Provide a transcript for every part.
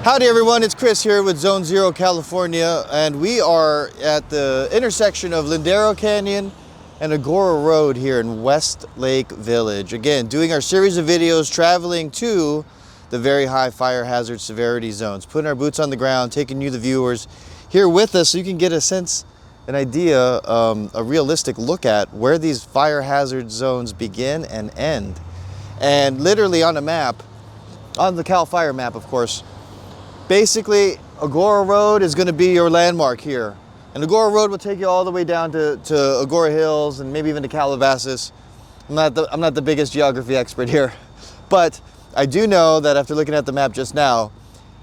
Howdy everyone, it's Chris here with Zone Zero California, and we are at the intersection of Lindero Canyon and Agora Road here in Westlake Village. Again, doing our series of videos traveling to the very high fire hazard severity zones, putting our boots on the ground, taking you the viewers here with us so you can get a sense, an idea, a realistic look at where these fire hazard zones begin and end. And literally on a map, on the CAL FIRE map of course, basically, Agora Road is going to be your landmark here. And Agora Road will take you all the way down to Agora Hills and maybe even to Calabasas. I'm not the biggest geography expert here, but I do know that after looking at the map just now,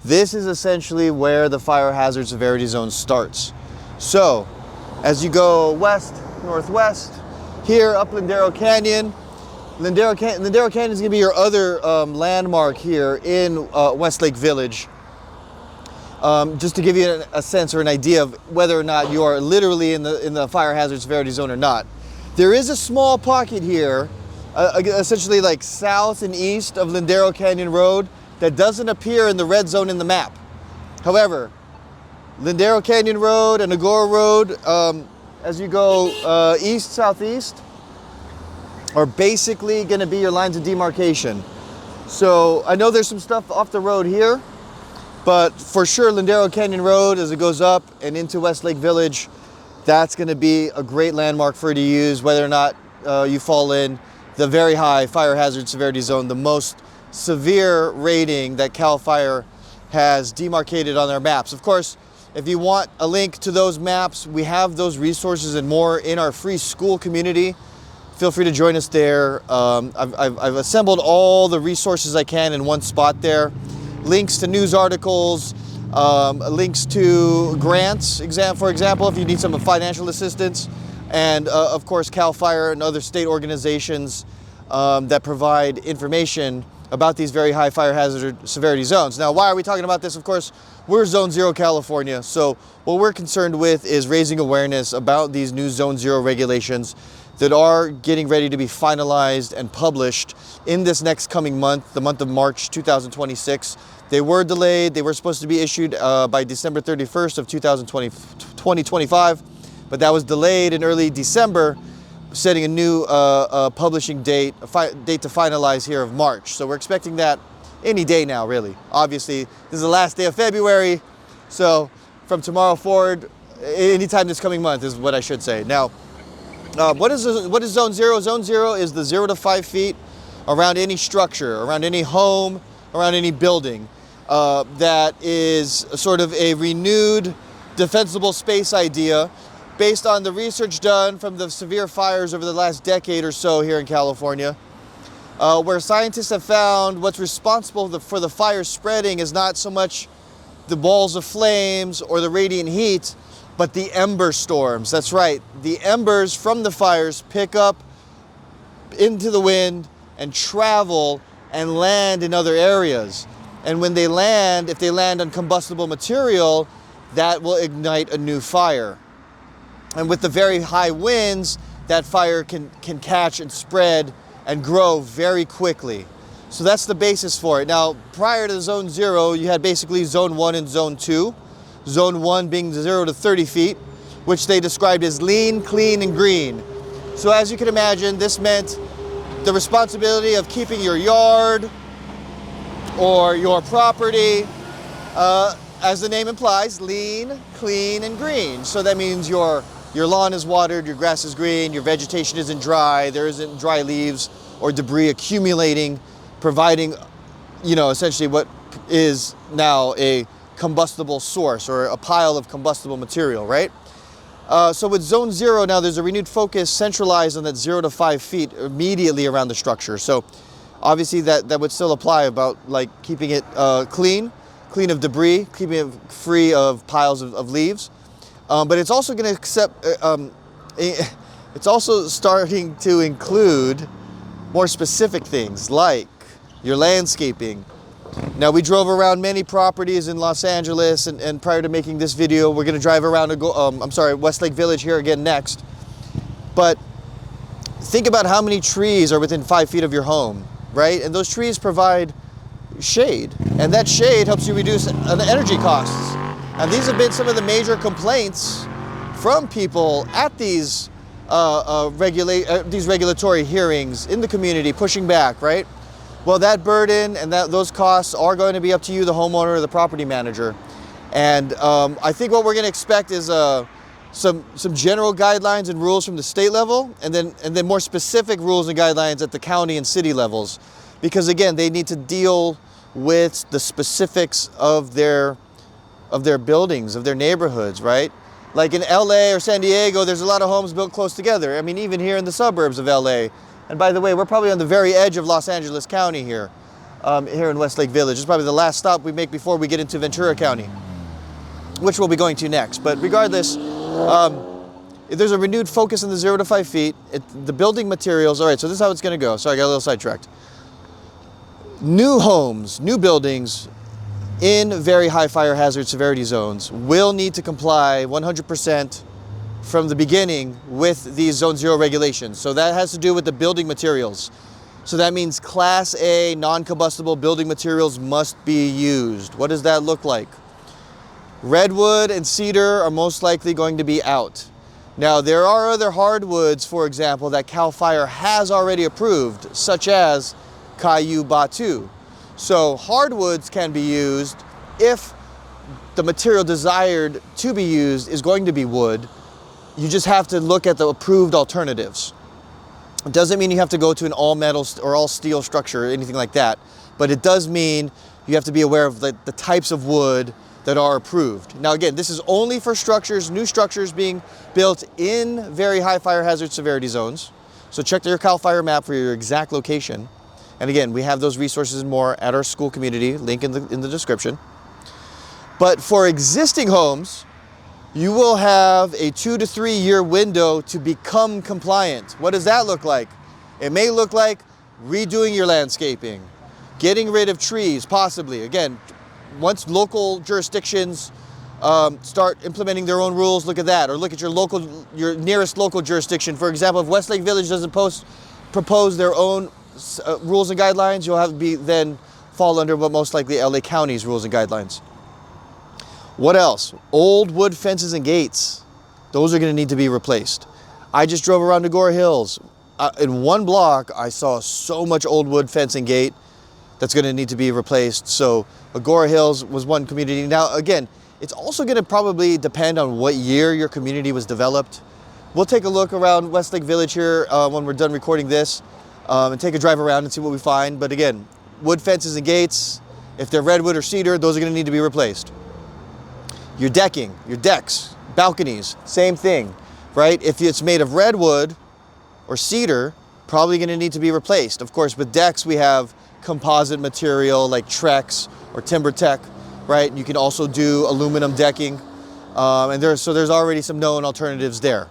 this is essentially where the fire hazard severity zone starts. So, as you go west, northwest, here up Lindero Canyon, Lindero Canyon is going to be your other landmark here in Westlake Village. Just to give you a sense or an idea of whether or not you are literally in the fire hazard severity zone or not. There is a small pocket here, essentially like south and east of Lindero Canyon Road, that doesn't appear in the red zone in the map. However, Lindero Canyon Road and Agora Road, as you go east-southeast, are basically going to be your lines of demarcation. So I know there's some stuff off the road here, but for sure, Lindero Canyon Road, as it goes up and into Westlake Village, that's going to be a great landmark for you to use, whether or not you fall in the very high fire hazard severity zone, the most severe rating that CAL FIRE has demarcated on their maps. Of course, if you want a link to those maps, we have those resources and more in our free school community. Feel free to join us there. I've assembled all the resources I can in one spot there. Links to news articles, links to grants, for example, if you need some financial assistance, and of course CAL FIRE and other state organizations that provide information about these very high fire hazard severity zones. Now, why are we talking about this? Of course, we're Zone Zero California, so what we're concerned with is raising awareness about these new Zone Zero regulations that are getting ready to be finalized and published in this next coming month, the month of March 2026. They were delayed. They were supposed to be issued by December 31st of 2025, but that was delayed in early December, setting a new publishing date, date to finalize here of March. So we're expecting that any day now, really. Obviously, this is the last day of February, so from tomorrow forward, anytime this coming month is what I should say. Now, what is Zone Zero? Zone Zero is the 0 to 5 feet around any structure, around any home, around any building. That is sort of a renewed defensible space idea based on the research done from the severe fires over the last decade or so here in California, where scientists have found what's responsible for the fire spreading is not so much the balls of flames or the radiant heat, but the ember storms. That's right, the embers from the fires pick up into the wind and travel and land in other areas. And when they land, if they land on combustible material, that will ignite a new fire. And with the very high winds, that fire can catch and spread and grow very quickly. So that's the basis for it. Now, prior to Zone Zero, you had basically Zone 1 and Zone 2. Zone 1 being 0 to 30 feet, which they described as lean, clean, and green. So as you can imagine, this meant the responsibility of keeping your yard or your property, as the name implies, lean, clean, and green. So that means your lawn is watered, your grass is green, your vegetation isn't dry, there isn't dry leaves or debris accumulating, providing, essentially what is now a combustible source or a pile of combustible material, right? So with Zone Zero now, there's a renewed focus centralized on that 0 to 5 feet immediately around the structure. So obviously that would still apply about like keeping it clean of debris, keeping it free of piles of leaves. But it's also going to accept, it's also starting to include more specific things like your landscaping. Now, we drove around many properties in Los Angeles, and prior to making this video, we're going to drive around Westlake Village here again next. But think about how many trees are within 5 feet of your home, right? And those trees provide shade, and that shade helps you reduce the energy costs. And these have been some of the major complaints from people at these regulatory hearings in the community, pushing back, right? Well, that burden and those costs are going to be up to you, the homeowner or the property manager. And I think what we're going to expect is some general guidelines and rules from the state level, and then more specific rules and guidelines at the county and city levels, because again, they need to deal with the specifics of their buildings, of their neighborhoods, right? Like in LA or San Diego, there's a lot of homes built close together. I mean, even here in the suburbs of LA. And by the way, we're probably on the very edge of Los Angeles County here, here in Westlake Village. It's probably the last stop we make before we get into Ventura County, which we'll be going to next. But regardless, there's a renewed focus on the 0 to 5 feet. The building materials, all right, so this is how it's gonna go. Sorry, I got a little sidetracked. New homes, new buildings in very high fire hazard severity zones will need to comply 100% from the beginning with these Zone 0 regulations. So that has to do with the building materials. So that means Class A non-combustible building materials must be used. What does that look like? Redwood and cedar are most likely going to be out. Now, there are other hardwoods, for example, that CAL FIRE has already approved, such as Kayu Batu. So hardwoods can be used if the material desired to be used is going to be wood. You just have to look at the approved alternatives. It doesn't mean you have to go to an all metal or all steel structure or anything like that, but it does mean you have to be aware of the types of wood that are approved. Now again, this is only for structures, new structures being built in very high fire hazard severity zones. So check your CAL FIRE map for your exact location. And again, we have those resources and more at our school community, link in the description. But for existing homes, you will have a 2 to 3 year window to become compliant. What does that look like? It may look like redoing your landscaping, getting rid of trees, possibly. Again, once local jurisdictions start implementing their own rules, look at that. Or look at your nearest local jurisdiction. For example, if Westlake Village doesn't propose their own rules and guidelines, you'll have to then fall under what most likely LA County's rules and guidelines. What else? Old wood fences and gates. Those are going to need to be replaced. I just drove around Agora Hills. In one block, I saw so much old wood fence and gate that's going to need to be replaced. So Agora Hills was one community. Now, again, it's also going to probably depend on what year your community was developed. We'll take a look around Westlake Village here when we're done recording this and take a drive around and see what we find. But again, wood fences and gates, if they're redwood or cedar, those are going to need to be replaced. Your decking, your decks, balconies, same thing, right? If it's made of redwood or cedar, probably going to need to be replaced. Of course, with decks, we have composite material like Trex or TimberTech, right? You can also do aluminum decking, and there's already some known alternatives there.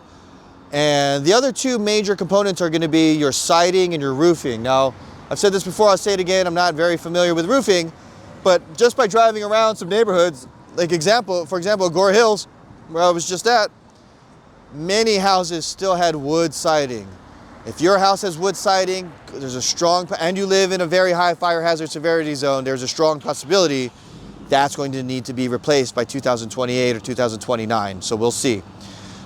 And the other two major components are going to be your siding and your roofing. Now, I've said this before, I'll say it again, I'm not very familiar with roofing, but just by driving around some neighborhoods, for example, Agora Hills, where I was just at, many houses still had wood siding. If your house has wood siding, there's a strong, and you live in a very high fire hazard severity zone, there's a strong possibility that's going to need to be replaced by 2028 or 2029. So we'll see.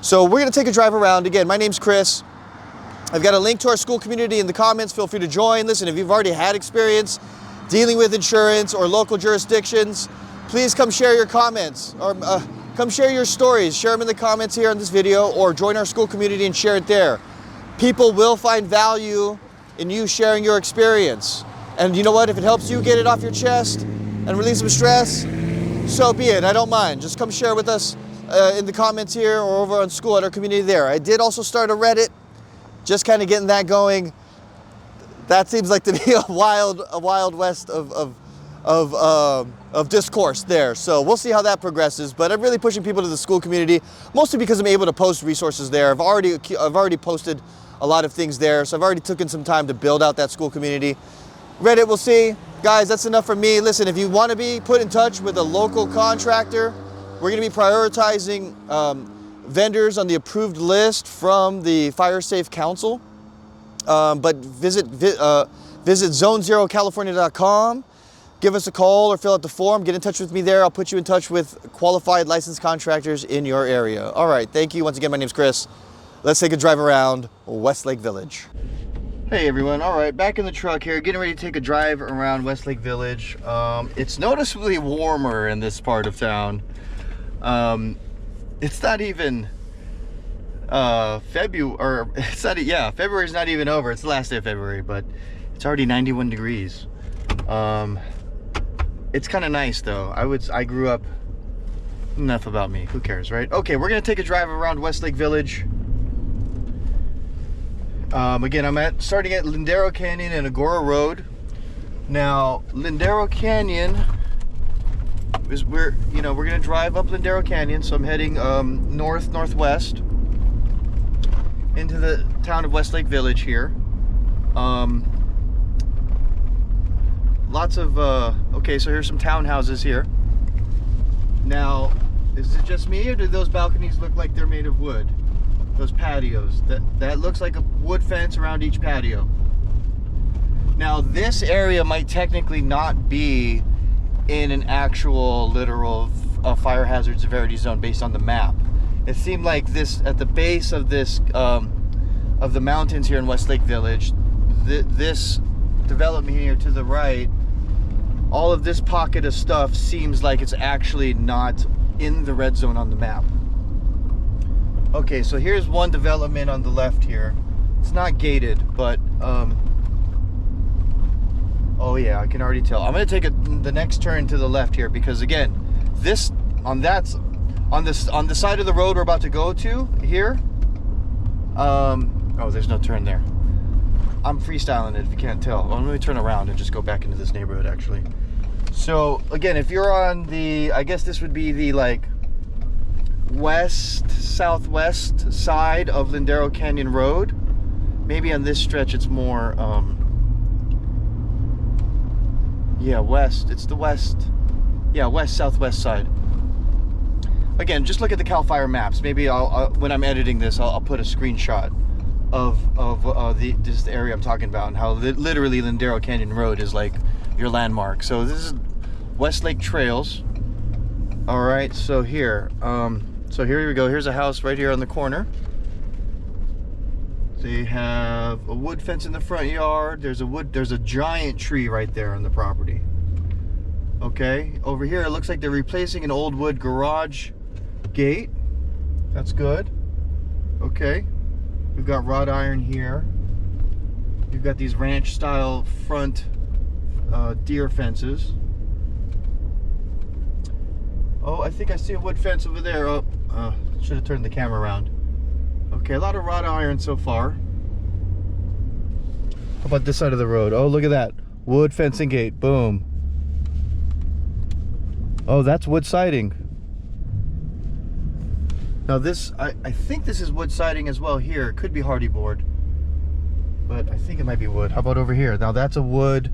So we're going to take a drive around. Again, my name's Chris. I've got a link to our school community in the comments. Feel free to join. Listen, if you've already had experience dealing with insurance or local jurisdictions, please come share your comments or come share your stories. Share them in the comments here on this video, or join our school community and share it there. People will find value in you sharing your experience. And you know what? If it helps you get it off your chest and release some stress, so be it. I don't mind. Just come share with us in the comments here or over on school at our community there. I did also start a Reddit, just kind of getting that going. That seems like to be a wild west of discourse there. So we'll see how that progresses, but I'm really pushing people to the school community, mostly because I'm able to post resources there. I've already posted a lot of things there, so I've already taken some time to build out that school community. Reddit, we'll see. Guys, that's enough from me. Listen, if you want to be put in touch with a local contractor, we're going to be prioritizing vendors on the approved list from the Fire Safe Council. But visit zonezerocalifornia.com. give us a call or fill out the form. Get in touch with me there. I'll put you in touch with qualified licensed contractors in your area. All right, thank you. Once again, my name's Chris. Let's take a drive around Westlake Village. Hey everyone, all right, back in the truck here, getting ready to take a drive around Westlake Village. It's noticeably warmer in this part of town. It's not even February, or it's not, yeah, February's not even over. It's the last day of February, but it's already 91 degrees. It's kind of nice though. I grew up, enough about me, who cares, right? Okay, we're gonna take a drive around Westlake Village. Again, I'm starting at Lindero Canyon and Agora Road. Now, Lindero Canyon is we're gonna drive up Lindero Canyon. So I'm heading northwest into the town of Westlake Village here. Lots of okay, so here's some townhouses here. Now, is it just me, or do those balconies look like they're made of wood? Those patios, that looks like a wood fence around each patio. Now this area might technically not be in an actual literal fire hazard severity zone based on the map. It seemed like this at the base of this of the mountains here in Westlake Village, this development here to the right, all of this pocket of stuff seems like it's actually not in the red zone on the map. Okay, so here's one development on the left here. It's not gated, but oh yeah, I can already tell. I'm gonna take the next turn to the left here because again, this on the side of the road we're about to go to here. Oh, there's no turn there. I'm freestyling it if you can't tell. Well, let me turn around and just go back into this neighborhood actually. So again, if you're on the, I guess this would be the like southwest side of Lindero Canyon Road. Maybe on this stretch it's more yeah, west. It's the west, yeah, west southwest side. Again, just look at the CAL FIRE maps. Maybe I'll when I'm editing this, I'll put a screenshot of this area I'm talking about and how literally Lindero Canyon Road is like your landmark. So this is Westlake Trails. All right, so here so here we go. Here's a house right here on the corner. They have a wood fence in the front yard. There's a giant tree right there on the property. Okay, over here it looks like they're replacing an old wood garage gate. That's good. Okay, we've got wrought iron here. You've got these ranch style front deer fences. Oh, I think I see a wood fence over there. Oh, should have turned the camera around. Okay, a lot of wrought iron so far. How about this side of the road? Oh, look at that. Wood fencing gate. Boom. Oh, that's wood siding. Now this, I think this is wood siding as well here. It could be hardy board, but I think it might be wood. How about over here? Now that's a wood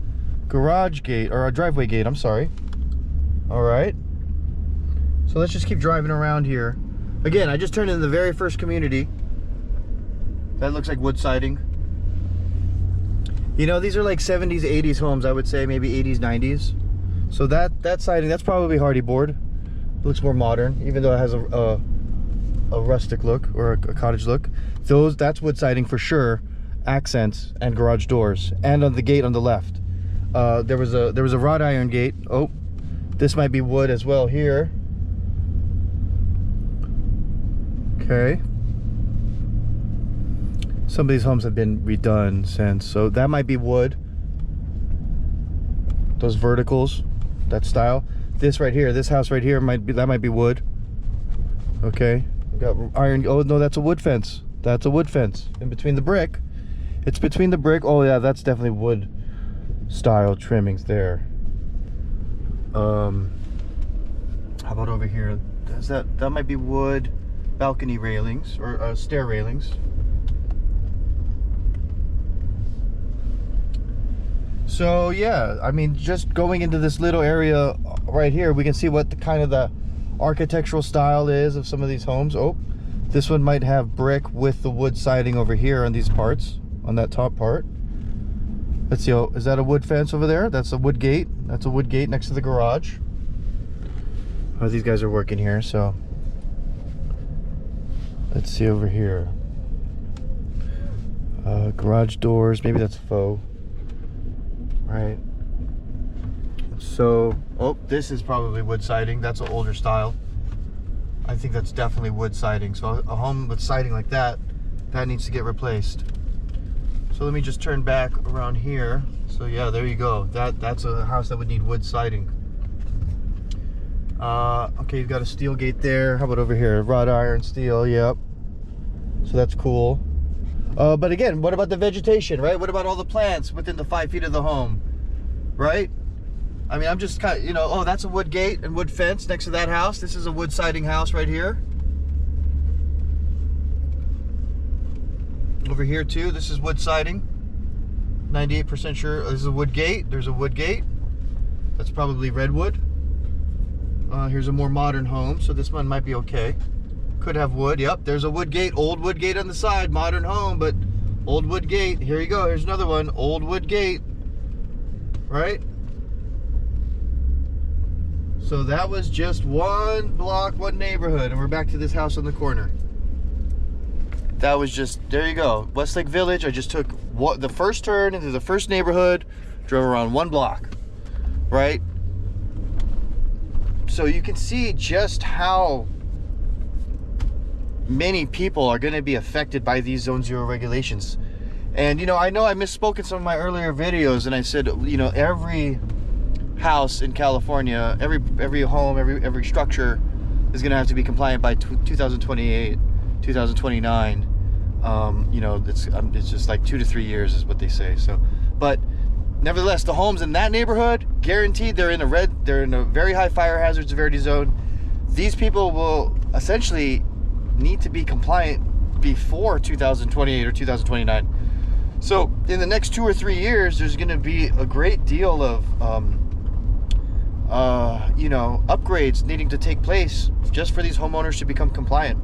garage gate, or a driveway gate, I'm sorry. All right. So let's just keep driving around here. Again, I just turned into the very first community. That looks like wood siding. You know, these are like 70s, 80s homes, I would say, maybe 80s, 90s. So that siding, that's probably hardy board. It looks more modern, even though it has a rustic look or a cottage look. That's wood siding for sure. Accents and garage doors, and on the gate on the left, there was a wrought iron gate. Oh, this might be wood as well here. Okay. Some of these homes have been redone since, so that might be wood. Those verticals, that style. This right here, this house right here might be wood. Okay. We've got iron. Oh no, that's a wood fence. That's a wood fence in between the brick. It's between the brick. Oh yeah, that's definitely wood style trimmings there. How about over here? That might be wood balcony railings or stair railings. So yeah, I mean, just going into this little area right here, we can see what the kind of the architectural style is of some of these homes. Oh, this one might have brick with the wood siding over here on these parts, on that top part. Let's see, oh, is that a wood fence over there? That's a wood gate. That's a wood gate next to the garage. Oh, these guys are working here, so. Let's see over here. Garage doors, maybe that's faux. Right. So, oh, this is probably wood siding. That's an older style. I think that's definitely wood siding. So a home with siding like that, that needs to get replaced. So let me just turn back around here. So yeah, there you go. That's a house that would need wood siding. Okay, you've got a steel gate there. How about over here? Wrought iron, steel, yep. So that's cool. But again, what about the vegetation, right? What about all the plants within the 5 feet of the home, right? I mean, I'm just kind of, you know, oh, that's a wood gate and wood fence next to that house. This is a wood siding house right here. Over here too, this is wood siding. 98% sure this is a wood gate. There's a wood gate. That's probably redwood. Here's a more modern home, so this one might be okay. Could have wood, yep. There's a wood gate, old wood gate on the side, modern home, but old wood gate. Here you go, here's another one, old wood gate, right? So that was just one block, one neighborhood, and we're back to this house on the corner. That was just, there you go, Westlake Village. I just took the first turn into the first neighborhood, drove around one block, right? So you can see just how many people are going to be affected by these Zone 0 regulations. And you know I misspoke in some of my earlier videos, and I said, you know, every house in California, every home, every structure is going to have to be compliant by 2028, 2029. You know, it's just like 2 to 3 years is what they say. So, but nevertheless, the homes in that neighborhood, guaranteed they're in a very high fire hazard severity zone. These people will essentially need to be compliant before 2028 or 2029. So in the next 2 or 3 years, there's going to be a great deal of you know, upgrades needing to take place just for these homeowners to become compliant.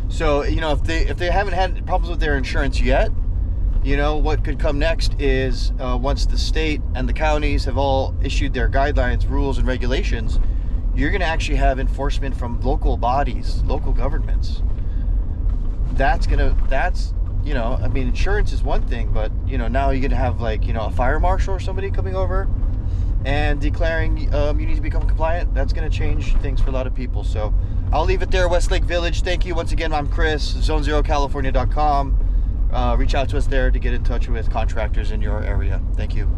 So, you know, if they haven't had problems with their insurance yet, you know, what could come next is once the state and the counties have all issued their guidelines, rules, and regulations, you're going to actually have enforcement from local bodies, local governments. That's, you know, I mean, insurance is one thing, but, you know, now you're going to have, like, you know, a fire marshal or somebody coming over and declaring you need to become compliant. That's going to change things for a lot of people. So I'll leave it there. Westlake Village. Thank you once again. I'm Chris, zone0california.com. Reach out to us there to get in touch with contractors in your area. Thank you.